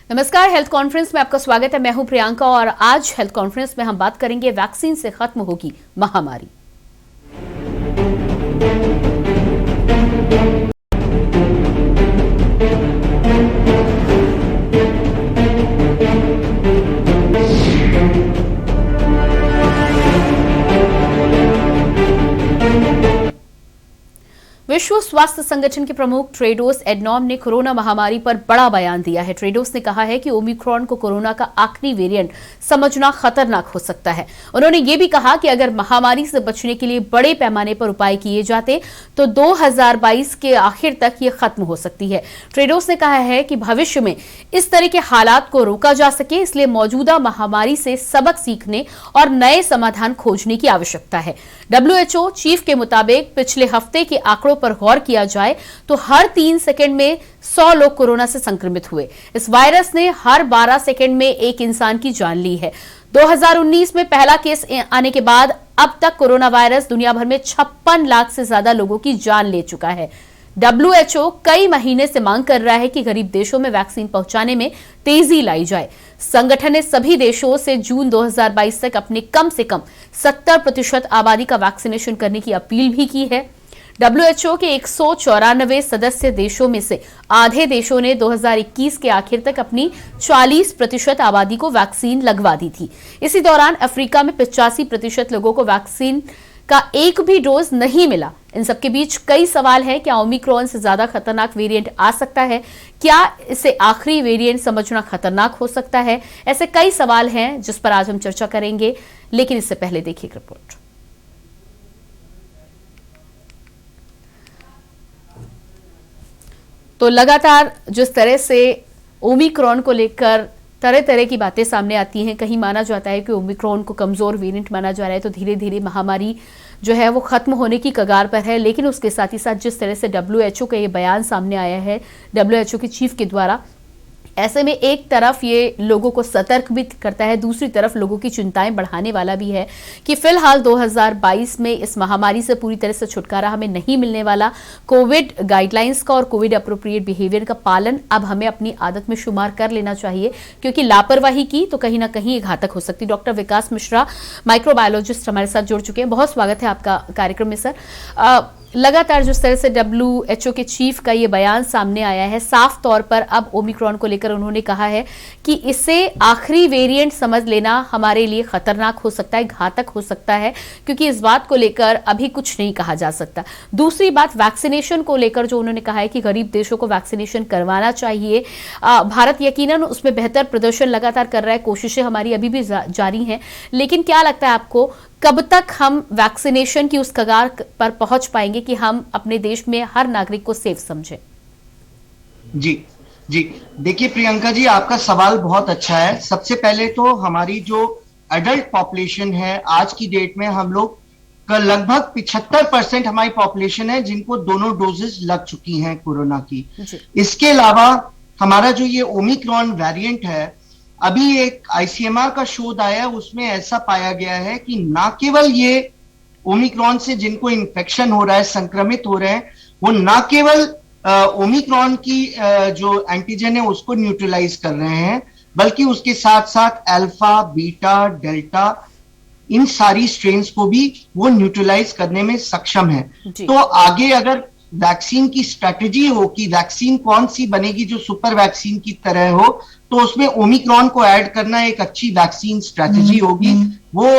नमस्कार, health conference में आपका स्वागत है। मैं हूं प्रियंका और आज हेल्थ कॉन्फ्रेंस में हम बात करेंगे वैक्सीन से खत्म होगी महामारी। विश्व स्वास्थ्य संगठन के प्रमुख टेड्रोस एडनॉम ने कोरोना महामारी पर बड़ा बयान दिया है। टेड्रोस ने कहा है कि ओमिक्रॉन को कोरोना का आखिरी वेरिएंट समझना खतरनाक हो सकता है। उन्होंने ये भी कहा कि अगर महामारी से बचने के लिए बड़े पैमाने पर उपाय किए जाते तो 2022 के आखिर तक ये खत्म हो सकती है। टेड्रोस ने कहा है कि भविष्य में इस तरह के हालात को रोका जा सके, इसलिए मौजूदा महामारी से सबक सीखने और नए समाधान खोजने की आवश्यकता है। WHO चीफ के मुताबिक पिछले हफ्ते के आंकड़ों पर गौर किया जाए तो हर 3 सेकंड में 100 लोग कोरोना से संक्रमित हुए। इस वायरस ने हर 12 सेकंड में एक इंसान की जान ली है। 2019 में पहला केस आने के बाद अब तक कोरोना वायरस दुनिया भर में 56 लाख से ज्यादा लोगों की जान ले चुका है। WHO कई महीने से मांग कर रहा है कि गरीब देशों में वैक्सीन पहुंचाने में तेजी लाई जाए। संगठन ने सभी देशों से जून 2022 तक अपने कम से कम 70% आबादी का वैक्सीनेशन करने की अपील भी की है। WHO के 194 सदस्य देशों में से आधे देशों ने 2021 के आखिर तक अपनी 40% आबादी को वैक्सीन लगवा दी थी। इसी दौरान अफ्रीका में 85% लोगों को वैक्सीन का एक भी डोज नहीं मिला। इन सबके बीच कई सवाल हैं। क्या ओमिक्रॉन से ज्यादा खतरनाक वेरिएंट आ सकता है? क्या इसे आखिरी वेरिएंट समझना खतरनाक हो सकता है? ऐसे कई सवाल हैं जिस पर आज हम चर्चा करेंगे, लेकिन इससे पहले देखिए रिपोर्ट। तो लगातार जिस तरह से ओमिक्रॉन को लेकर तरह तरह की बातें सामने आती हैं, कहीं माना जाता है कि ओमिक्रॉन को कमजोर वेरिएंट माना जा रहा है, तो धीरे धीरे महामारी जो है वो खत्म होने की कगार पर है। लेकिन उसके साथ ही साथ जिस तरह से WHO का ये बयान सामने आया है WHO के चीफ के द्वारा, ऐसे में एक तरफ ये लोगों को सतर्क भी करता है, दूसरी तरफ लोगों की चिंताएं बढ़ाने वाला भी है कि फिलहाल 2022 में इस महामारी से पूरी तरह से छुटकारा हमें नहीं मिलने वाला। कोविड गाइडलाइंस का और कोविड अप्रोप्रिएट बिहेवियर का पालन अब हमें अपनी आदत में शुमार कर लेना चाहिए, क्योंकि लापरवाही की तो कहीं ना कहीं घातक हो सकती है। डॉक्टर विकास मिश्रा, माइक्रोबायोलॉजिस्ट, हमारे साथ जुड़ चुके हैं। बहुत स्वागत है आपका कार्यक्रम में सर। लगातार जिस तरह से WHO के चीफ का ये बयान सामने आया है, साफ तौर पर अब ओमिक्रॉन को लेकर उन्होंने कहा है कि इसे आखिरी वेरिएंट समझ लेना हमारे लिए खतरनाक हो सकता है, घातक हो सकता है, क्योंकि इस बात को लेकर अभी कुछ नहीं कहा जा सकता। दूसरी बात, वैक्सीनेशन को लेकर जो उन्होंने कहा है कि गरीब देशों को वैक्सीनेशन करवाना चाहिए। भारत यकीनन उसमें बेहतर प्रदर्शन लगातार कर रहा है, कोशिशें हमारी अभी भी जारी हैं। लेकिन क्या लगता है आपको, कब तक हम वैक्सीनेशन की उस कगार पर पहुंच पाएंगे कि हम अपने देश में हर नागरिक को सेफ समझें? जी जी, देखिए प्रियंका जी, आपका सवाल बहुत अच्छा है। सबसे पहले तो हमारी जो एडल्ट पॉपुलेशन है आज की डेट में, हम लोग का लगभग 75% हमारी पॉपुलेशन है जिनको दोनों डोजेस लग चुकी हैं कोरोना की। इसके अलावा हमारा जो ये ओमिक्रॉन वेरिएंट है, अभी एक ICMR का शोध आया, उसमें ऐसा पाया गया है कि ना केवल ये ओमिक्रॉन से जिनको इन्फेक्शन हो रहा है, संक्रमित हो रहे हैं, वो ना केवल ओमिक्रॉन की जो एंटीजन है उसको न्यूट्रलाइज कर रहे हैं, बल्कि उसके साथ साथ अल्फा, बीटा, डेल्टा, इन सारी स्ट्रेन्स को भी वो न्यूट्रलाइज करने में सक्षम है। तो आगे अगर वैक्सीन की स्ट्रेटेजी हो कि वैक्सीन कौन सी बनेगी जो सुपर वैक्सीन की तरह हो, तो उसमें ओमिक्रॉन को ऐड करना एक अच्छी वैक्सीन स्ट्रेटेजी होगी। वो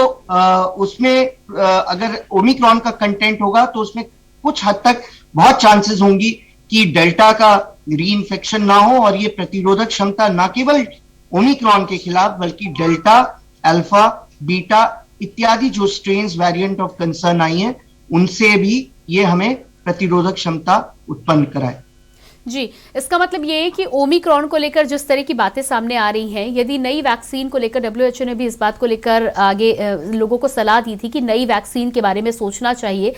उसमें अगर ओमिक्रॉन का कंटेंट होगा तो उसमें कुछ हद तक बहुत चांसेस होंगी कि डेल्टा का रीइंफेक्शन ना हो, और ये प्रतिरोधक क्षमता ना केवल ओमिक्रॉन के खिलाफ बल्कि डेल्टा, अल्फा, बीटा इत्यादि जो strains variant of concern I हैं उनसे भी ये हमें प्रतिरोधक क्षमता उत्पन्न कराए। जी, इसका मतलब ये है कि ओमिक्रॉन को लेकर जिस तरह की बातें सामने आ रही हैं, यदि नई वैक्सीन को लेकर WHO ने भी इस बात को लेकर आगे लोगों को सलाह दी थी कि नई वैक्सीन के बारे में सोचना चाहिए,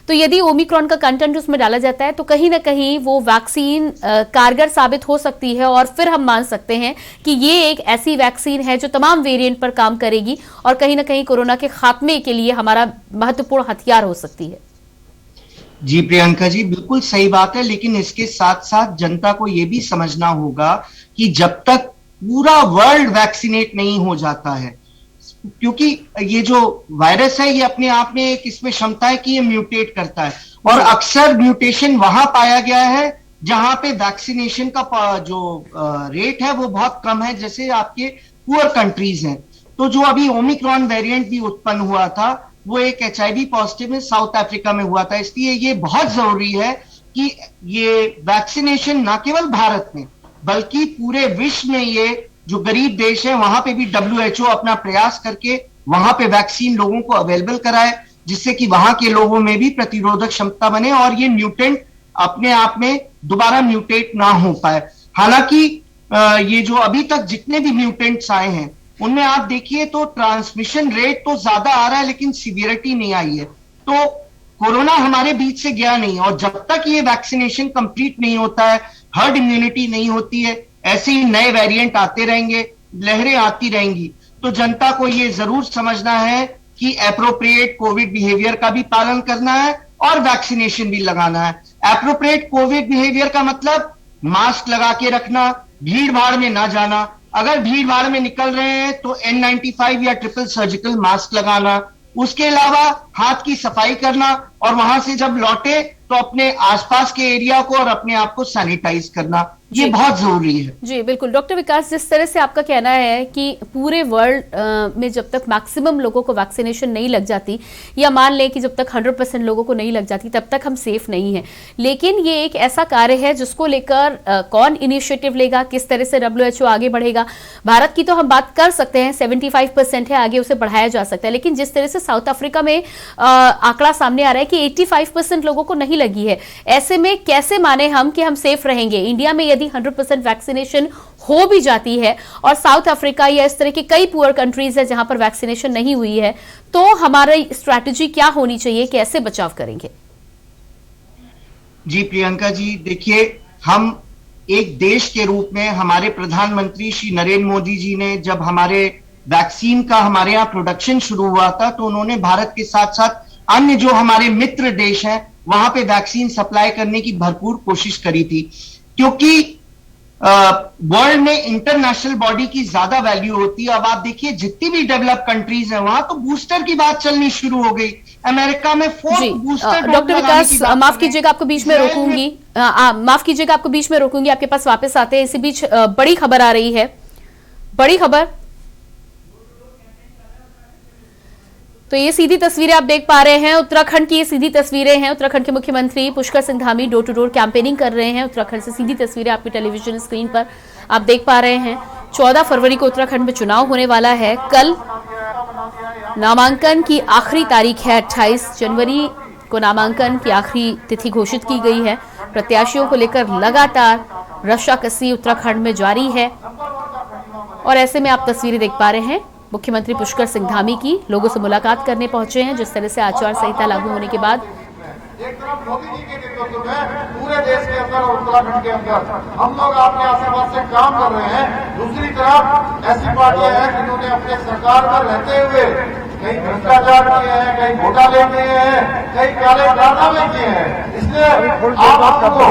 तो यदि ओमिक्रॉन का कंटेंट उसमें डाला जाता है तो कहीं ना कहीं वो वैक्सीन कारगर साबित हो सकती है, और फिर हम मान सकते हैं कि ये एक ऐसी वैक्सीन है जो तमाम वेरिएंट पर काम करेगी और कहीं ना कहीं कोरोना के खात्मे के लिए हमारा महत्वपूर्ण हथियार हो सकती है। जी प्रियंका जी, बिल्कुल सही बात है, लेकिन इसके साथ साथ जनता को यह भी समझना होगा कि जब तक पूरा वर्ल्ड वैक्सीनेट नहीं हो जाता है, क्योंकि ये जो वायरस है ये अपने आप में एक इसमें क्षमता है कि ये म्यूटेट करता है, और अक्सर म्यूटेशन वहां पाया गया है जहां पे वैक्सीनेशन का जो रेट है वो बहुत कम है, जैसे आपके पुअर कंट्रीज हैं। तो जो अभी ओमिक्रॉन वेरिएंट भी उत्पन्न हुआ था वो एक HIV पॉजिटिव में साउथ अफ्रीका में हुआ था, इसलिए ये बहुत जरूरी है कि ये वैक्सीनेशन ना केवल भारत में बल्कि पूरे विश्व में, ये जो गरीब देश है वहां पे भी WHO अपना प्रयास करके वहां पे वैक्सीन लोगों को अवेलेबल कराए, जिससे कि वहां के लोगों में भी प्रतिरोधक क्षमता बने और ये म्यूटेंट अपने आप में दोबारा म्यूटेट ना हो पाए। हालांकि ये जो अभी तक जितने भी म्यूटेंट्स आए हैं उनमें आप देखिए तो ट्रांसमिशन रेट तो ज्यादा आ रहा है लेकिन सीवियरिटी नहीं आई है। तो कोरोना हमारे बीच से गया नहीं, और जब तक ये वैक्सीनेशन कंप्लीट नहीं होता है, हर्ड इम्यूनिटी नहीं होती है, ऐसे ही नए वेरिएंट आते रहेंगे, लहरें आती रहेंगी। तो जनता को ये जरूर समझना है कि एप्रोप्रिएट कोविड बिहेवियर का भी पालन करना है और वैक्सीनेशन भी लगाना है। एप्रोप्रिएट कोविड बिहेवियर का मतलब मास्क लगा के रखना, भीड़ भाड़ में ना जाना, अगर भीड़ भाड़ में निकल रहे हैं तो N95 या ट्रिपल सर्जिकल मास्क लगाना, उसके अलावा हाथ की सफाई करना, और वहां से जब लौटे तो अपने आसपास के एरिया को और अपने आप को सैनिटाइज करना, ये बहुत जरूरी है। जी बिल्कुल डॉक्टर विकास, जिस तरह से आपका कहना है कि पूरे वर्ल्ड में जब तक मैक्सिमम लोगों को वैक्सीनेशन नहीं लग जाती, या मान लें कि जब तक 100% लोगों को नहीं लग जाती, तब तक हम सेफ नहीं हैं। लेकिन ये एक ऐसा कार्य है जिसको लेकर कौन इनिशिएटिव लेगा, किस तरह से WHO आगे बढ़ेगा। भारत की तो हम बात कर सकते हैं 75% है, आगे उसे बढ़ाया जा सकता है, लेकिन जिस तरह से साउथ अफ्रीका में आंकड़ा सामने आ रहा है कि 85% लोगों को नहीं लगी है, ऐसे में कैसे माने हम कि हम सेफ रहेंगे। इंडिया में यदि 100% वैक्सीनेशन हो भी जाती है और साउथ अफ्रीका या इस तरह की कई पुअर कंट्रीज है जहां पर वैक्सीनेशन नहीं हुई है, तो हमारी स्ट्रैटेजी क्या होनी चाहिए, कैसे बचाव करेंगे? जी प्रियंका जी, देखिए हम एक देश के रूप में, हमारे प्रधानमंत्री श्री नरेंद्र मोदी जी ने जब हमारे वैक्सीन का हमारे यहाँ प्रोडक्शन शुरू हुआ था तो उन्होंने भारत के साथ साथ अन्य जो हमारे मित्र देश हैं वहां पे वैक्सीन सप्लाई करने की भरपूर कोशिश करी थी, क्योंकि वर्ल्ड में इंटरनेशनल बॉडी की ज्यादा वैल्यू होती है। अब आप देखिए जितनी भी डेवलप कंट्रीज हैं वहां तो बूस्टर की बात चलनी शुरू हो गई। अमेरिका में 4th बूस्टर। डॉक्टर विकास माफ कीजिएगा, आपको बीच में रोकूंगी, माफ कीजिएगा आपको बीच में रोकूंगी, आपके पास वापस आते हैं। इसी बीच बड़ी खबर आ रही है, बड़ी खबर। तो ये सीधी तस्वीरें आप देख पा रहे हैं, उत्तराखंड की ये सीधी तस्वीरें हैं। उत्तराखंड के मुख्यमंत्री Pushkar Singh Dhami door to door campaigning कर रहे हैं। उत्तराखंड से सीधी तस्वीरें आपकी टेलीविजन स्क्रीन पर आप देख पा रहे हैं। 14 फरवरी को उत्तराखंड में चुनाव होने वाला है। कल नामांकन की आखिरी तारीख है, 28 जनवरी को नामांकन की आखिरी तिथि घोषित की गई है। प्रत्याशियों को लेकर लगातार रस्साकसी उत्तराखंड में जारी है और ऐसे में आप तस्वीरें देख पा रहे हैं मुख्यमंत्री पुष्कर सिंह धामी की लोगों से मुलाकात करने पहुंचे हैं। जिस तरह से आचार संहिता लागू होने के बाद एक तरफ मोदी जी के नेतृत्व में पूरे देश के अंदर और उत्तराखंड के अंदर हम लोग आपके आशीर्वाद से काम कर रहे हैं, दूसरी तरफ ऐसी पार्टियां हैं जिन्होंने अपने सरकार में रहते हुए कई भ्रष्टाचार किए हैं, कई घोटाले किए हैं, कई काले कारनामे किए हैं। इसलिए आप हमको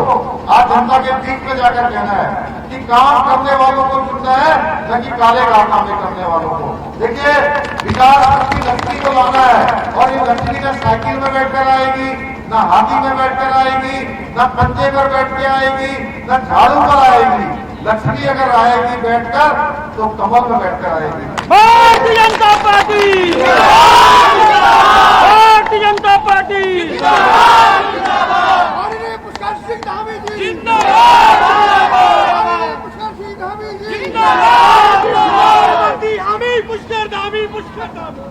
आज जनता के बीच में जाकर कहना है कि काम करने वालों को चुनना है, न कि काले कारनामे करने वालों को। देखिए विकास की लक्ष्मी को लाना है और ये लक्ष्मी न साइकिल में बैठकर आएगी, न हाथी में बैठकर आएगी, न पंजे पर बैठ के आएगी, न झाड़ू पर आएगी। लक्ष्मी अगर आएगी बैठकर तो कमल में बैठकर आएगी। भारतीय जनता पार्टी, भारतीय जनता पार्टी पुष्कर सिंह धामी जी जिंदाबाद, पुष्कर सिंह धामी जी जिंदाबाद, हमी पुष्कर धामी, पुष्कर धामी।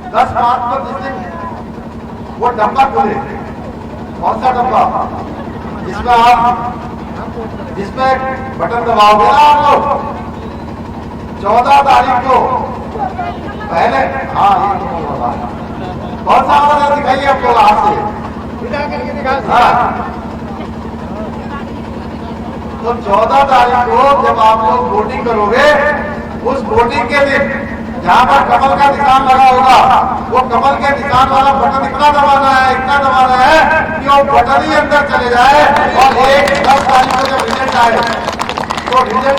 10 मार्च को जिस दिन वो डब्बा खोले, कौन सा डब्बा जिसमें बटन दबाओगे ना आप लोग, 14 तारीख को पहले, हाँ ये तो कौन सा वाला दिखाइए आपको हाथ से, हाँ। तो 14 तारीख को जब आप लोग वोटिंग करोगे, उस वोटिंग के दिन जहां पर कमल का निशान लगा होगा, वो कमल के निशान वाला बटन इतना दबाना है कि वो बटन ही अंदर चले जाए और 10 तारीख को जब रिजल्ट आए तो रिजल्ट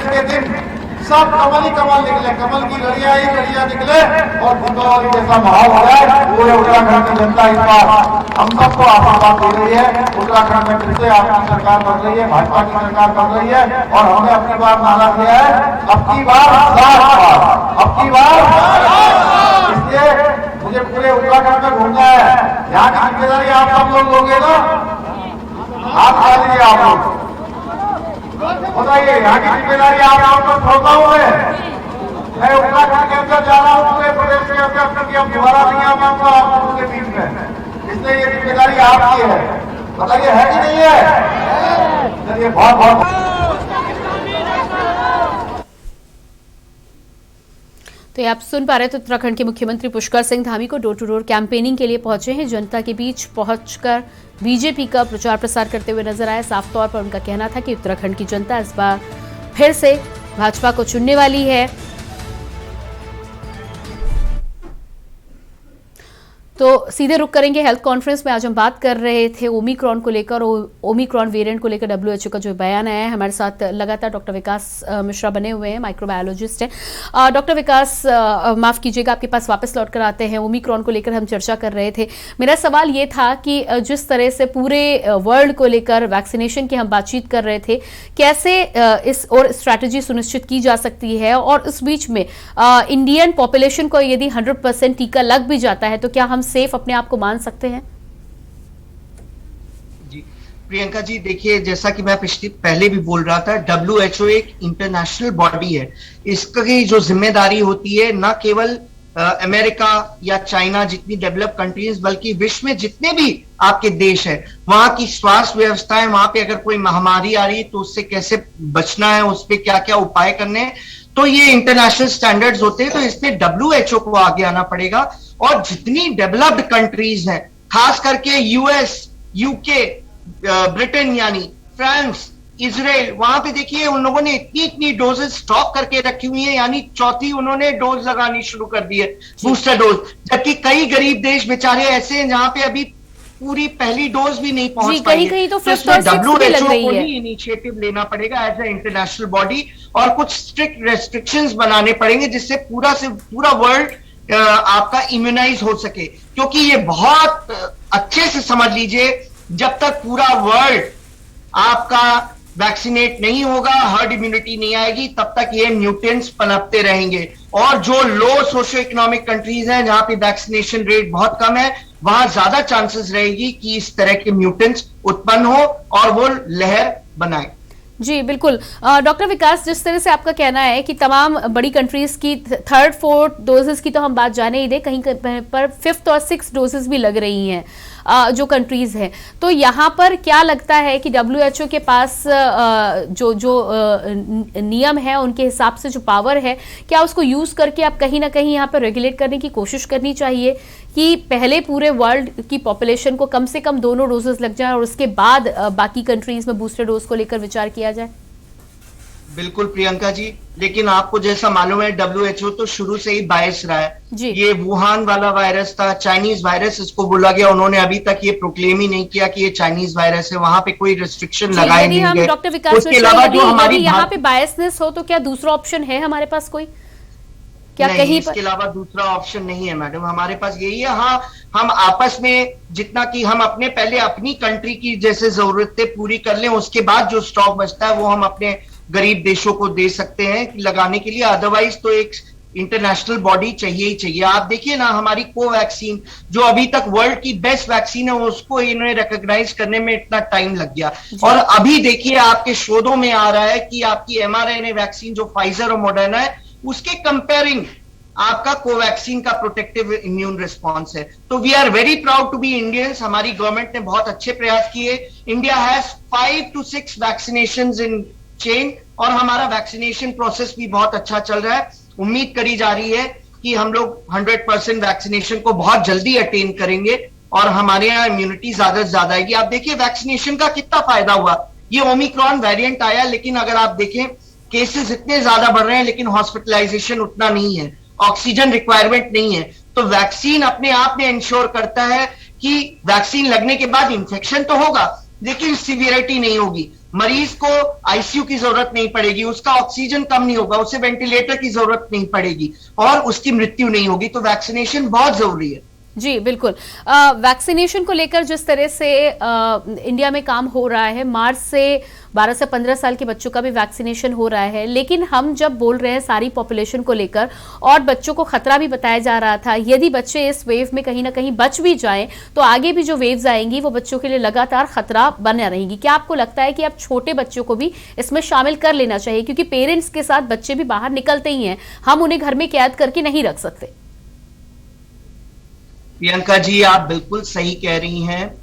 सब कमल ही कमल निकले, कमल की लड़ियां ही लड़ियां निकले और दीपावली जैसा माहौल हो जाए। पूरे उत्तराखंड की जनता इस बार हम सबको आशीर्वाद दे रही है। उत्तराखंड में फिर से आपकी सरकार बन रही है, भाजपा की सरकार बन रही है और हमने अपनी बार नारा दिया है, अब की बार 7 बार, अब की बार। इसलिए मुझे पूरे उत्तराखंड में घूमना है। यहाँ की जिम्मेदारी आप सब लोग लोगे ना, आप खा लीजिए। आप लोग बताइए, यहाँ की जिम्मेदारी आप लोग छोड़ता हूँ मैं उत्तराखंड के अंदर जा रहा हूँ, पूरे प्रदेश के अंदर, क्योंकि अब दोबारा नहीं आ पाऊंगा आप लोगों के बीच में। इसलिए ये जिम्मेदारी आपकी है। बताइए, है कि नहीं है? चलिए, बहुत बहुत तो ये आप सुन पा रहे थे, उत्तराखंड के मुख्यमंत्री पुष्कर सिंह धामी को डोर टू डोर कैंपेनिंग के लिए पहुंचे हैं। जनता के बीच पहुंचकर बीजेपी का प्रचार प्रसार करते हुए नजर आए। साफ तौर पर उनका कहना था कि उत्तराखंड की जनता इस बार फिर से भाजपा को चुनने वाली है। तो सीधे रुक करेंगे हेल्थ कॉन्फ्रेंस में। आज हम बात कर रहे थे ओमिक्रॉन को लेकर, ओमिक्रॉन वेरिएंट को लेकर WHO का जो बयान आया है। हमारे साथ लगातार डॉक्टर विकास मिश्रा बने हुए हैं, माइक्रोबायोलॉजिस्ट हैं। डॉक्टर विकास, माफ कीजिएगा, आपके पास वापस लौट कर आते हैं। ओमिक्रॉन को लेकर हम चर्चा कर रहे थे। मेरा सवाल ये था कि जिस तरह से पूरे वर्ल्ड को लेकर वैक्सीनेशन की हम बातचीत कर रहे थे, कैसे इस और स्ट्रैटेजी सुनिश्चित की जा सकती है, और इस बीच में इंडियन पॉपुलेशन को यदि 100% टीका लग भी जाता है तो क्या हम सेफ अपने आप को मान सकते हैं? जी प्रियंका जी, देखिए, जैसा कि मैं पहले भी बोल रहा था, WHO एक इंटरनेशनल बॉडी है। इसकी जो जिम्मेदारी होती है, न केवल अमेरिका या चाइना जितनी डेवलप कंट्रीज, बल्कि विश्व में जितने भी आपके देश है, वहां की स्वास्थ्य व्यवस्था है, वहां पे अगर कोई महामारी आ रही है तो उससे कैसे बचना है, उस पर क्या क्या उपाय करने हैं, तो ये इंटरनेशनल स्टैंडर्ड्स होते हैं। तो इसमें WHO को आगे आना पड़ेगा। और जितनी डेवलप्ड कंट्रीज हैं, खास करके US, UK, ब्रिटेन यानी फ्रांस, इजराइल, वहां पे देखिए उन लोगों ने इतनी डोजेस स्टॉक करके रखी हुई है, यानी चौथी उन्होंने डोज लगानी शुरू कर दी है, बूस्टर डोज। जबकि कई गरीब देश बेचारे ऐसे हैं जहां पे अभी पूरी पहली डोज भी नहीं पहुंच पाई है। कहीं तो फिफ्थ और सिक्स्थ भी लग रही है। इनिशिएटिव लेना पड़ेगा एज ए इंटरनेशनल बॉडी, और कुछ स्ट्रिक्ट रेस्ट्रिक्शंस बनाने पड़ेंगे जिससे पूरा वर्ल्ड आपका इम्यूनाइज हो सके। क्योंकि ये बहुत अच्छे से समझ लीजिए, जब तक पूरा वर्ल्ड आपका वैक्सीनेट नहीं होगा, हर्ड इम्यूनिटी नहीं आएगी, तब तक ये म्यूटेंट्स पनपते रहेंगे। और जो लो सोशो इकोनॉमिक कंट्रीज हैं, जहां पे वैक्सीनेशन रेट बहुत कम है, वहां ज्यादा चांसेस रहेगी कि इस तरह के म्यूटेंट्स उत्पन्न हो और वो लहर बनाए। जी बिल्कुल। डॉक्टर विकास, जिस तरह से आपका कहना है कि तमाम बड़ी कंट्रीज की 3rd 4th डोजेस की तो हम बात जाने ही दे, कहीं पर 5th और 6th डोजेस भी लग रही हैं जो कंट्रीज हैं, तो यहाँ पर क्या लगता है कि WHO के पास जो नियम है, उनके हिसाब से जो पावर है, क्या उसको यूज करके आप कहीं ना कहीं यहाँ पर रेगुलेट करने की कोशिश करनी चाहिए कि पहले पूरे वर्ल्ड की पॉपुलेशन को कम से कम 2 डोजेस लग जाए और उसके बाद बाकी कंट्रीज में बूस्टर डोज को लेकर विचार किया जाए? बिल्कुल प्रियंका जी, लेकिन आपको जैसा मालूम है, WHO तो शुरू से ही बायस रहा है। ये वुहान वाला वायरस था, चाइनीज वायरस इसको बोला गया, उन्होंने अभी तक ये प्रोक्लेम ही नहीं किया कि ये चाइनीज वायरस है, वहां पे कोई रिस्ट्रिक्शन लगाए नहीं गए। डॉक्टर विकास, उसके अलावा जो हमारी यहाँ पे बायसनेस हो तो क्या दूसरा ऑप्शन है हमारे पास कोई? क्या नहीं, कहीं इसके अलावा दूसरा ऑप्शन नहीं है मैडम, हमारे पास यही है। हाँ, हम आपस में जितना कि हम पहले अपनी कंट्री की जैसे जरूरतें पूरी कर लें, उसके बाद जो स्टॉक बचता है वो हम अपने गरीब देशों को दे सकते हैं लगाने के लिए। अदरवाइज तो एक इंटरनेशनल बॉडी चाहिए ही चाहिए। आप देखिए ना, हमारी कोवैक्सीन जो अभी तक वर्ल्ड की बेस्ट वैक्सीन है, उसको इन्हें रिकॉग्नाइज करने में इतना टाइम लग गया। और अभी देखिए आपके शोधों में आ रहा है कि आपकी mRNA वैक्सीन जो फाइजर और मॉडर्ना है, उसके कंपेयरिंग आपका कोवैक्सीन का प्रोटेक्टिव इम्यून रिस्पॉन्स है। तो we are very proud to be Indians. हमारी गवर्नमेंट ने बहुत अच्छे प्रयास किए। India has 5 to 6 vaccinations in chain, और हमारा वैक्सीनेशन प्रोसेस भी बहुत अच्छा चल रहा है। उम्मीद करी जा रही है कि हम लोग 100% वैक्सीनेशन को बहुत जल्दी अटेन करेंगे और हमारे यहाँ इम्यूनिटी ज्यादा से ज्यादा आएगी। आप देखिए वैक्सीनेशन का कितना फायदा हुआ। ये ओमिक्रॉन वेरिएंट आया, लेकिन अगर आप देखें केसेस इतने ज्यादा बढ़ रहे हैं, लेकिन हॉस्पिटलाइजेशन उतना नहीं है, ऑक्सीजन रिक्वायरमेंट नहीं है। तो वैक्सीन अपने आप में इंश्योर करता है कि वैक्सीन लगने के बाद इंफेक्शन तो होगा, लेकिन सीवियरिटी नहीं होगी, मरीज को आईसीयू की जरूरत नहीं पड़ेगी, उसका ऑक्सीजन कम नहीं होगा, उसे वेंटिलेटर की जरूरत नहीं पड़ेगी और उसकी मृत्यु नहीं होगी। तो वैक्सीनेशन बहुत जरूरी है। जी बिल्कुल। वैक्सीनेशन को लेकर जिस तरह से इंडिया में काम हो रहा है, मार्च से 12 से 15 साल के बच्चों का भी वैक्सीनेशन हो रहा है, लेकिन हम जब बोल रहे हैं सारी पॉपुलेशन को लेकर और बच्चों को खतरा भी बताया जा रहा था, यदि बच्चे इस वेव में कहीं ना कहीं बच भी जाएं तो आगे भी जो वेव्स आएंगी वो बच्चों के लिए लगातार खतरा बना रहेगी। क्या आपको लगता है कि अब छोटे बच्चों को भी इसमें शामिल कर लेना चाहिए, क्योंकि पेरेंट्स के साथ बच्चे भी बाहर निकलते ही हैं, हम उन्हें घर में कैद करके नहीं रख सकते? प्रियंका जी, आप बिल्कुल सही कह रही हैं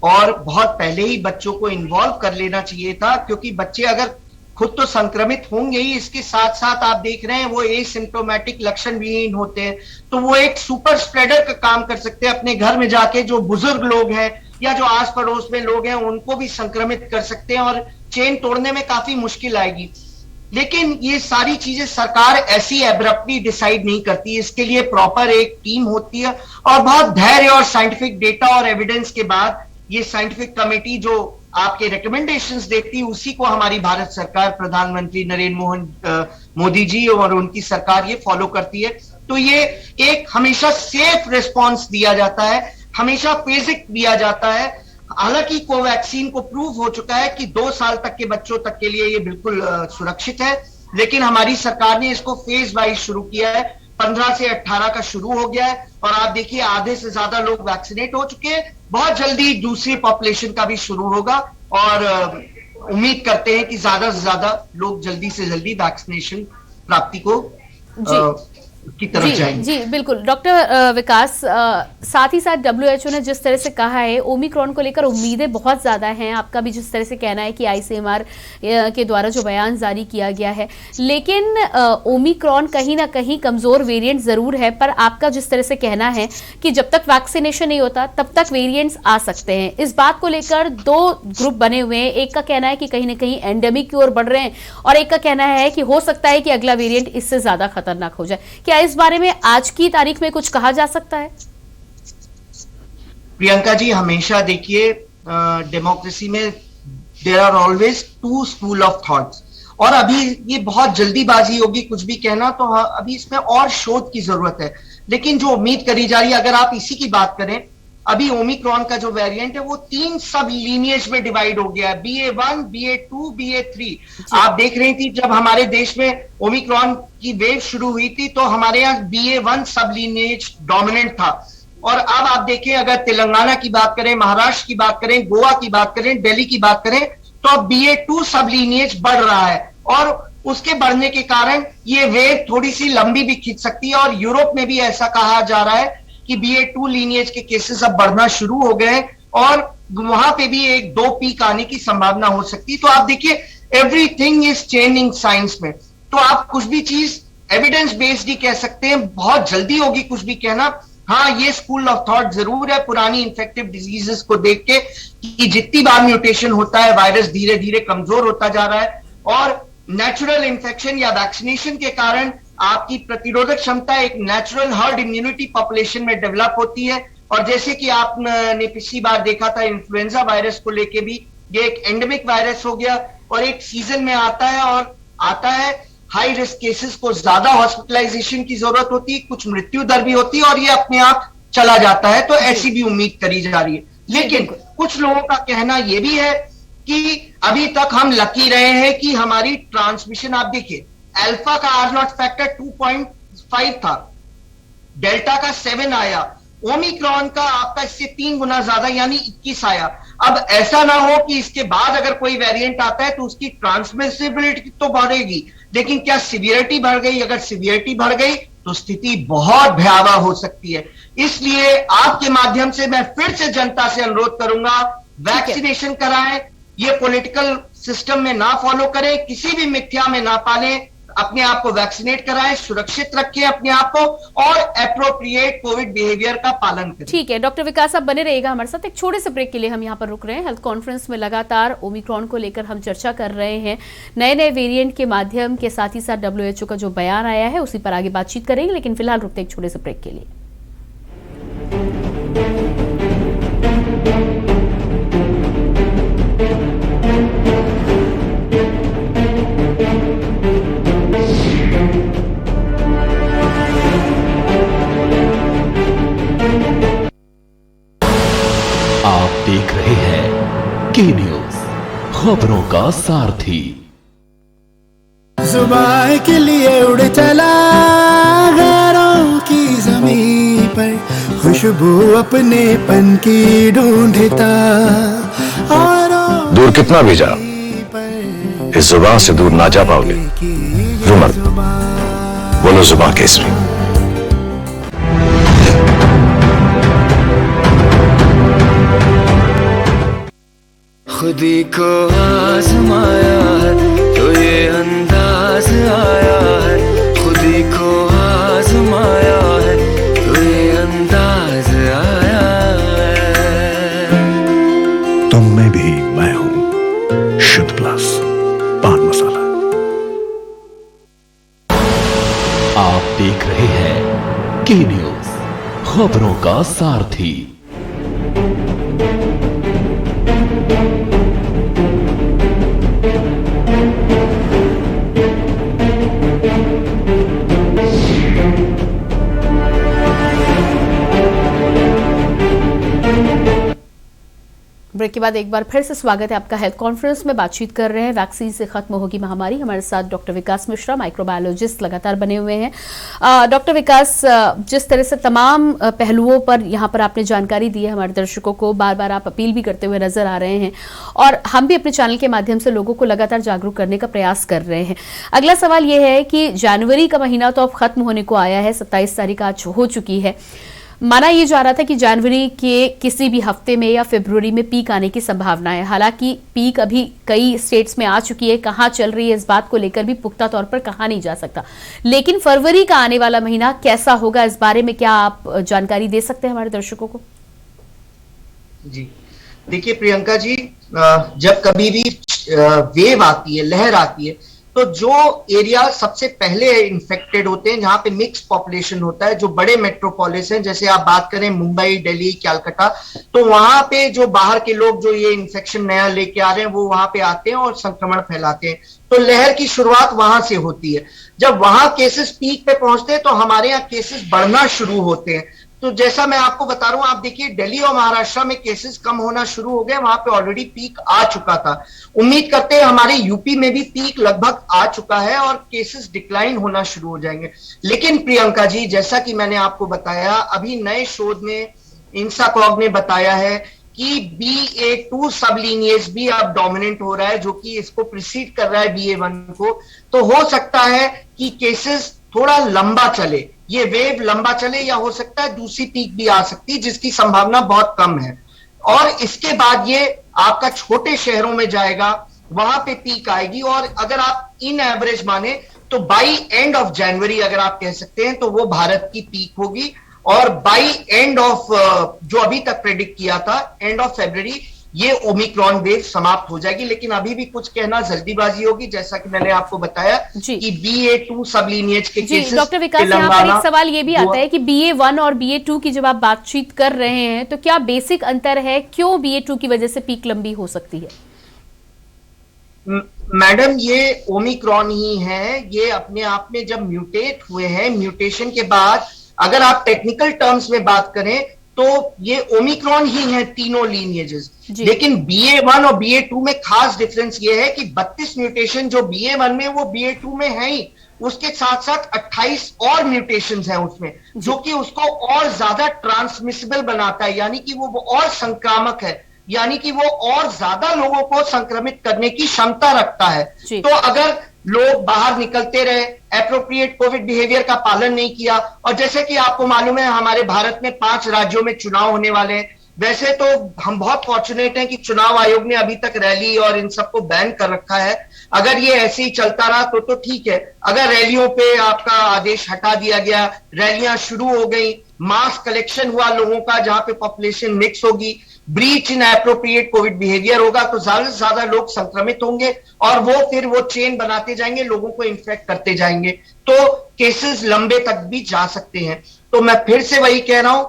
और बहुत पहले ही बच्चों को इन्वॉल्व कर लेना चाहिए था, क्योंकि बच्चे अगर खुद तो संक्रमित होंगे ही, इसके साथ साथ आप देख रहे हैं वो एसिम्प्टोमेटिक लक्षण विहीन होते हैं, तो वो एक सुपर स्प्रेडर का काम कर सकते हैं। अपने घर में जाके जो बुजुर्ग लोग हैं या जो आस पड़ोस में लोग हैं उनको भी संक्रमित कर सकते हैं और चेन तोड़ने में काफी मुश्किल आएगी। लेकिन ये सारी चीजें सरकार ऐसी एब्रप्टली डिसाइड नहीं करती, इसके लिए प्रॉपर एक टीम होती है और बहुत धैर्य और साइंटिफिक डेटा और एविडेंस के बाद ये साइंटिफिक कमेटी जो आपके रिकमेंडेशंस देती है उसी को हमारी भारत सरकार, प्रधानमंत्री नरेंद्र मोदी जी और उनकी सरकार ये फॉलो करती है। तो ये एक हमेशा सेफ रिस्पॉन्स दिया जाता है, हमेशा फेजिक दिया जाता है। हालांकि कोवैक्सीन को प्रूव हो चुका है कि 2 साल तक के बच्चों तक के लिए ये बिल्कुल सुरक्षित है, लेकिन हमारी सरकार ने इसको फेज वाइज शुरू किया है। 15 से 18 का शुरू हो गया है और आप देखिए आधे से ज्यादा लोग वैक्सीनेट हो चुके हैं। बहुत जल्दी दूसरी पॉपुलेशन का भी शुरू होगा और उम्मीद करते हैं कि ज्यादा से ज्यादा लोग जल्दी से जल्दी वैक्सीनेशन प्राप्ति को की तरफ जाएंगे। जी बिल्कुल। डॉक्टर विकास, साथ ही साथ WHO ने जिस तरह से कहा है, ओमिक्रॉन को लेकर उम्मीदें बहुत ज्यादा हैं, आपका भी जिस तरह से कहना है कि ICMR के द्वारा जो बयान जारी किया गया है, लेकिन ओमिक्रॉन कहीं ना कहीं कमजोर वेरिएंट जरूर है, पर आपका जिस तरह से कहना है कि जब तक वैक्सीनेशन नहीं होता तब तक वेरिएंट्स आ सकते हैं। इस बात को लेकर 2 ग्रुप बने हुए हैं, एक का कहना है कि कहीं ना कहीं एंडेमिक की ओर बढ़ रहे हैं और एक का कहना है कि हो सकता है कि अगला वेरिएंट इससे ज्यादा खतरनाक हो जाए। क्या इस बारे में आज की तारीख में कुछ कहा जा सकता है? प्रियंका जी, हमेशा देखिए डेमोक्रेसी में there are always 2 school of thoughts और अभी ये बहुत जल्दीबाजी होगी कुछ भी कहना, तो अभी इसमें और शोध की जरूरत है। लेकिन जो उम्मीद करी जा रही है, अगर आप इसी की बात करें, अभी ओमिक्रॉन का जो वेरिएंट है वो 3 सब लीनिएज में डिवाइड हो गया है, BA1, BA2, BA3। आप देख रही थी जब हमारे देश में ओमिक्रॉन की वेव शुरू हुई थी तो हमारे यहाँ BA1 सब लीनिएज डोमिनेंट था और अब आप देखें अगर तेलंगाना की बात करें, महाराष्ट्र की बात करें, गोवा की बात करें, दिल्ली की बात करें, तो अब BA2 सब लीनिएज बढ़ रहा है और उसके बढ़ने के कारण ये वेव थोड़ी सी लंबी भी खींच सकती है और यूरोप में भी ऐसा कहा जा रहा है कि BA2 लीनिएज के केसेस अब बढ़ना शुरू हो गए और वहां पे भी 1-2 पीक आने की संभावना हो सकती है। तो आप देखिए एवरीथिंग इज चेंजिंग साइंस में, तो आप कुछ भी चीज एविडेंस बेस्ड ही कह सकते हैं, बहुत जल्दी होगी कुछ भी कहना। हाँ, ये स्कूल ऑफ थॉट जरूर है पुरानी इंफेक्टिव डिजीजेस को देख के कि जितनी बार म्यूटेशन होता है वायरस धीरे धीरे कमजोर होता जा रहा है और नेचुरल इन्फेक्शन या वैक्सीनेशन के कारण आपकी प्रतिरोधक क्षमता एक नेचुरल हर्ड इम्यूनिटी पॉपुलेशन में डेवलप होती है। और जैसे कि आपने पिछली बार देखा था इन्फ्लुएंजा वायरस को लेके भी, ये एक एंडेमिक वायरस हो गया और एक सीजन में आता है और आता है हाई रिस्क केसेस को ज्यादा हॉस्पिटलाइजेशन की जरूरत होती है, कुछ मृत्यु दर भी होती है और ये अपने आप चला जाता है, तो ऐसी भी उम्मीद करी जा रही है। लेकिन कुछ लोगों का कहना यह भी है कि अभी तक हम लकी रहे हैं कि हमारी ट्रांसमिशन, आप देखिए अल्फा का R0 फैक्टर 2.5 था, डेल्टा का 7 आया, ओमिक्रॉन का आपका इससे 3 गुना ज्यादा यानी 21 आया। अब ऐसा ना हो कि इसके बाद अगर कोई वेरिएंट आता है तो उसकी ट्रांसमिसिबिलिटी तो बढ़ेगी, लेकिन क्या सीवियरिटी बढ़ गई? अगर सीवियरिटी बढ़ गई तो स्थिति बहुत भयावह हो सकती है। इसलिए आपके माध्यम से मैं फिर से जनता से अनुरोध करूंगा, वैक्सीनेशन कराएं, ये पॉलिटिकल सिस्टम में ना फॉलो करें, किसी भी मिथ्या में ना पालें, अपने आप को वैक्सीनेट कराएं, सुरक्षित रखें अपने आप को और एप्रोप्रिएट कोविड बिहेवियर का पालन करें। ठीक है डॉक्टर विकास, आप बने रहिएगा हमारे साथ। एक छोटे से ब्रेक के लिए हम यहाँ पर रुक रहे हैं। हेल्थ कॉन्फ्रेंस में लगातार ओमिक्रॉन को लेकर हम चर्चा कर रहे हैं, नए नए वेरिएंट के माध्यम के साथ ही साथ WHO का जो बयान आया है उसी पर आगे बातचीत करेंगे, लेकिन फिलहाल रुकते एक छोटे से ब्रेक के लिए। का सारथी। जुबान के लिए उड़ चला गैरों की ज़मीं पर, खुशबू अपने पन की ढूंढता और दूर कितना भी जा, इस जुबान से दूर ना जा पाओगे। रुमर बोलो जुबान केसरी। खुदी को आजमाया है तो ये अंदाज आया है, खुदी को आजमाया है तो ये अंदाज आया है। तुम में भी मैं हूं, शुद्ध प्लस पान मसाला। आप देख रहे हैं के न्यूज, खबरों का सारथी। ब्रेक के बाद एक बार फिर से स्वागत है आपका। हेल्थ कॉन्फ्रेंस में बातचीत कर रहे हैं, वैक्सीन से खत्म होगी महामारी। हमारे साथ डॉक्टर विकास मिश्रा, माइक्रोबायोलॉजिस्ट, लगातार बने हुए हैं। डॉक्टर विकास, जिस तरह से तमाम पहलुओं पर यहाँ पर आपने जानकारी दी है हमारे दर्शकों को, बार बार आप अपील भी करते हुए नजर आ रहे हैं और हम भी अपने चैनल के माध्यम से लोगों को लगातार जागरूक करने का प्रयास कर रहे हैं। अगला सवाल यह है कि जनवरी का महीना तो अब खत्म होने को आया है, 27 तारीख आज हो चुकी है। माना यह जा रहा था कि जनवरी के किसी भी हफ्ते में या फरवरी में पीक आने की संभावना है। हालांकि पीक अभी कई स्टेट्स में आ चुकी है, कहां चल रही है इस बात को लेकर भी पुख्ता तौर पर कहा नहीं जा सकता। लेकिन फरवरी का आने वाला महीना कैसा होगा, इस बारे में क्या आप जानकारी दे सकते हैं हमारे दर्शकों को? जी देखिए प्रियंका जी, जब कभी भी वेव आती है, लहर आती है, तो जो एरिया सबसे पहले इन्फेक्टेड होते हैं, जहां पे मिक्स पॉपुलेशन होता है, जो बड़े मेट्रोपोलिस हैं, जैसे आप बात करें मुंबई, दिल्ली, कलकत्ता, तो वहां पे जो बाहर के लोग जो ये इन्फेक्शन नया लेके आ रहे हैं वो वहां पे आते हैं और संक्रमण फैलाते हैं। तो लहर की शुरुआत वहां से होती है। जब वहां केसेस पीक पे पहुंचते हैं तो हमारे यहाँ केसेस बढ़ना शुरू होते हैं। तो जैसा मैं आपको बता रहा हूं, आप देखिए दिल्ली और महाराष्ट्र में केसेस कम होना शुरू हो गए, वहां पे ऑलरेडी पीक आ चुका था। उम्मीद करते हैं हमारे यूपी में भी पीक लगभग आ चुका है और केसेस डिक्लाइन होना शुरू हो जाएंगे। लेकिन प्रियंका जी, जैसा कि मैंने आपको बताया, अभी नए शोध में इंसाकॉग ने बताया है कि BA.2 सब लीनिएज भी अब डोमिनेंट हो रहा है, जो कि इसको प्रिसीड कर रहा है BA.1 को। तो हो सकता है कि केसेस थोड़ा लंबा चले, ये वेव लंबा चले, या हो सकता है दूसरी पीक भी आ सकती है, जिसकी संभावना बहुत कम है। और इसके बाद ये आपका छोटे शहरों में जाएगा, वहां पे पीक आएगी। और अगर आप इन एवरेज माने तो बाई एंड ऑफ जनवरी, अगर आप कह सकते हैं, तो वो भारत की पीक होगी। और बाई एंड ऑफ जो अभी तक प्रेडिक्ट किया था, एंड ऑफ फरवरी, ये ओमिक्रॉन वेव समाप्त हो जाएगी। लेकिन अभी भी कुछ कहना जल्दीबाजी होगी, जैसा कि मैंने आपको बताया कि BA.2 सब लीनिएज के केसेस। डॉक्टर विकास, यहाँ पर एक सवाल ये भी आता है कि BA.1 और BA.2 की जब आप बातचीत कर रहे हैं तो क्या बेसिक अंतर है? क्यों BA.2 की वजह से पीक लंबी हो सकती है? मैडम, ये ओमिक्रॉन ही है। ये अपने आप में जब म्यूटेट हुए हैं, म्यूटेशन के बाद अगर आप टेक्निकल टर्म्स में बात करें तो ये ओमिक्रॉन ही है, तीनों लीनिएजेस। लेकिन BA.1 और BA.2 में खास डिफरेंस ये है कि 32 म्यूटेशन जो BA.1 में वो BA.2 में है ही, उसके साथ साथ 28 और म्यूटेशंस हैं उसमें, जो कि उसको और ज्यादा ट्रांसमिसिबल बनाता है, यानी कि वो और संक्रामक है, यानी कि वो और ज्यादा लोगों को संक्रमित करने की क्षमता रखता है। तो अगर लोग बाहर निकलते रहे, एप्रोप्रिएट कोविड बिहेवियर का पालन नहीं किया, और जैसे कि आपको मालूम है हमारे भारत में 5 राज्यों में चुनाव होने वाले हैं। वैसे तो हम बहुत फॉर्चुनेट हैं कि चुनाव आयोग ने अभी तक रैली और इन सबको बैन कर रखा है। अगर ये ऐसे ही चलता रहा तो ठीक है। अगर रैलियों पे आपका आदेश हटा दिया गया, रैलियां शुरू हो गई, मास कलेक्शन हुआ लोगों का, जहां पे पॉपुलेशन मिक्स होगी, ब्रीच इन एप्रोप्रिएट कोविड बिहेवियर होगा, तो ज्यादा से ज्यादा लोग संक्रमित होंगे और फिर वो चेन बनाते जाएंगे, लोगों को इन्फेक्ट करते जाएंगे, तो केसेस लंबे तक भी जा सकते हैं। तो मैं फिर से वही कह रहा हूं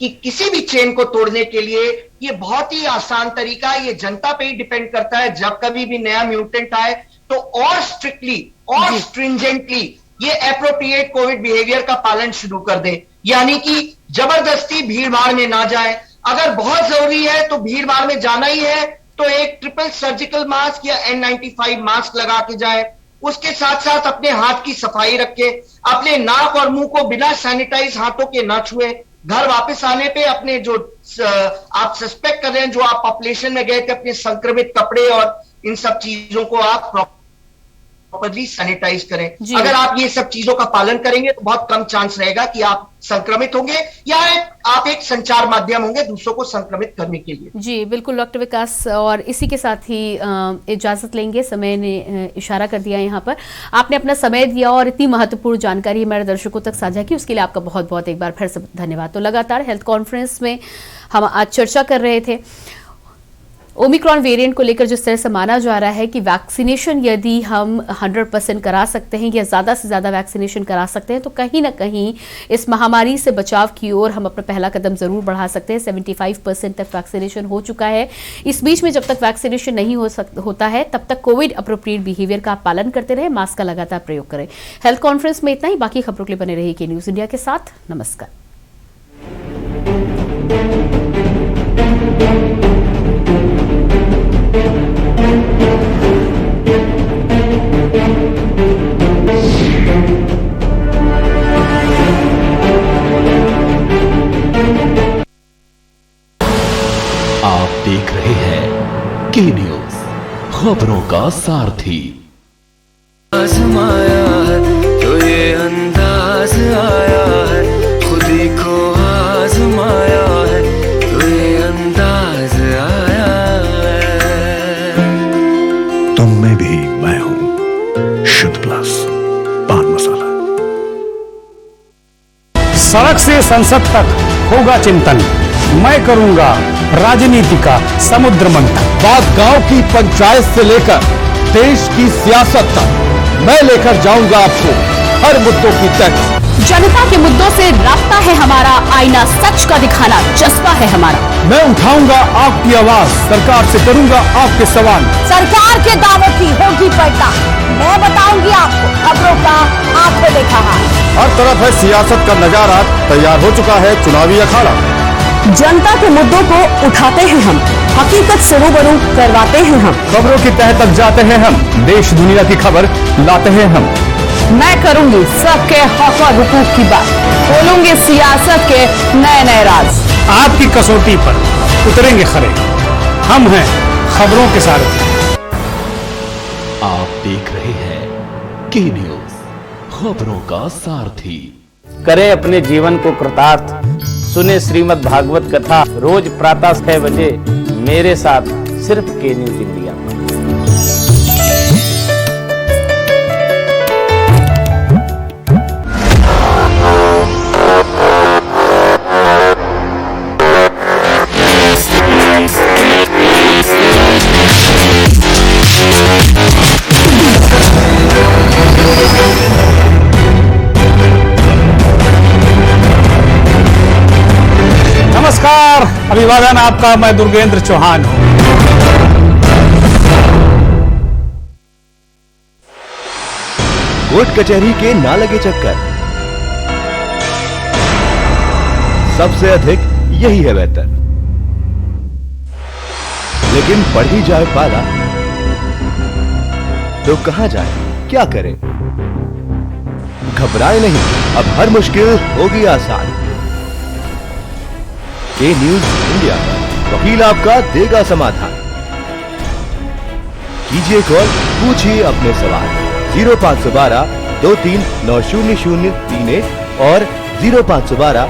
कि किसी भी चेन को तोड़ने के लिए ये बहुत ही आसान तरीका है। ये जनता पे ही डिपेंड करता है। जब कभी भी नया म्यूटेंट आए तो और स्ट्रिक्टली और स्ट्रिंजेंटली ये एप्रोप्रिएट कोविड बिहेवियर का पालन शुरू कर दे, यानी कि जबरदस्ती भीड़ भाड़ में ना जाए। अगर बहुत जरूरी है तो भीड़ भाड़ में जाना ही है तो एक ट्रिपल सर्जिकल मास्क या N95 मास्क लगा के जाए। उसके साथ साथ अपने हाथ की सफाई रखे, अपने नाक और मुंह को बिना सैनिटाइज हाथों के ना छुए। घर वापस आने पे अपने जो आप सस्पेक्ट कर रहे हैं, जो आप पॉपुलेशन में गए थे, अपने संक्रमित कपड़े और इन सब चीजों को आप प्रॉपर्ली सैनिटाइज करें। अगर आप ये सब चीजों का पालन करेंगे तो बहुत कम चांस रहेगा कि आप संक्रमित होंगे या आप एक संचार माध्यम होंगे दूसरों को संक्रमित करने के लिए। जी बिल्कुल डॉक्टर विकास, और इसी के साथ ही इजाजत लेंगे, समय ने इशारा कर दिया यहाँ पर। आपने अपना समय दिया और इतनी महत्वपूर्ण जानकारी हमारे दर्शकों तक साझा की, उसके लिए आपका बहुत बहुत एक बार फिर से धन्यवाद। तो लगातार हेल्थ कॉन्फ्रेंस में हम आज चर्चा कर रहे थे ओमिक्रॉन वेरिएंट को लेकर, जिस तरह से माना जा रहा है कि वैक्सीनेशन यदि हम 100% करा सकते हैं या ज़्यादा से ज़्यादा वैक्सीनेशन करा सकते हैं तो कहीं ना कहीं इस महामारी से बचाव की ओर हम अपना पहला कदम ज़रूर बढ़ा सकते हैं। 75% तक वैक्सीनेशन हो चुका है। इस बीच में जब तक वैक्सीनेशन नहीं होता है तब तक कोविड अप्रोप्रिएट बिहेवियर का पालन करते रहे, मास्क का लगातार प्रयोग करें। हेल्थ कॉन्फ्रेंस में इतना ही। बाकी खबरों के लिए बने रहिए के न्यूज़ इंडिया के साथ। नमस्कार। आप देख रहे हैं के न्यूज, खबरों का सारथी। आजमाया है तो ये अंदाज आया है, खुद ही को आजमाया है तो ये अंदाज आया है। तुम में भी मैं हूं, शुद्ध प्लस पान मसाला। सड़क से संसद तक होगा चिंतन, मैं करूंगा राजनीति का समुद्र मंथन। बात गांव की पंचायत से लेकर देश की सियासत तक मैं लेकर जाऊंगा आपको हर मुद्दों की तक। जनता के मुद्दों से रास्ता है हमारा, आईना सच का दिखाना जज्बा है हमारा। मैं उठाऊंगा आपकी आवाज, सरकार से करूंगा आपके सवाल। सरकार के दावों की होगी पड़ताल, मैं बताऊंगी आपको खबरों का आपको देखा हाल। हर तरफ है सियासत का नजारा, तैयार हो चुका है चुनावी अखाड़ा। जनता के मुद्दों को उठाते हैं हम, हकीकत से रूबरू करवाते हैं हम। खबरों की तह तक जाते हैं हम, देश दुनिया की खबर लाते हैं हम। मैं करूंगी सबके हक और हुकूक की बात, खोलूंगी सियासत के नए नए राज। आपकी कसौटी पर उतरेंगे खरे, हम हैं खबरों के सारथी। आप देख रहे हैं के न्यूज, खबरों का सारथी। करें अपने जीवन को कृतार्थ, सुने श्रीमद् भागवत कथा रोज प्रातः 6 बजे मेरे साथ सिर्फ के न्यूज इंडिया पर। नमस्कार, अभिवादन आपका। मैं दुर्गेंद्र चौहान हूं। कोर्ट कचहरी के ना लगे चक्कर, सबसे अधिक यही है बेहतर। लेकिन बढ़ ही जाए पाला तो कहां जाए, क्या करें? घबराए नहीं, अब हर मुश्किल होगी आसान। के न्यूज इंडिया पर वकील आपका देगा समाधान। कीजिए कॉल, पूछिए अपने सवाल। 0512 23 90031 और 0512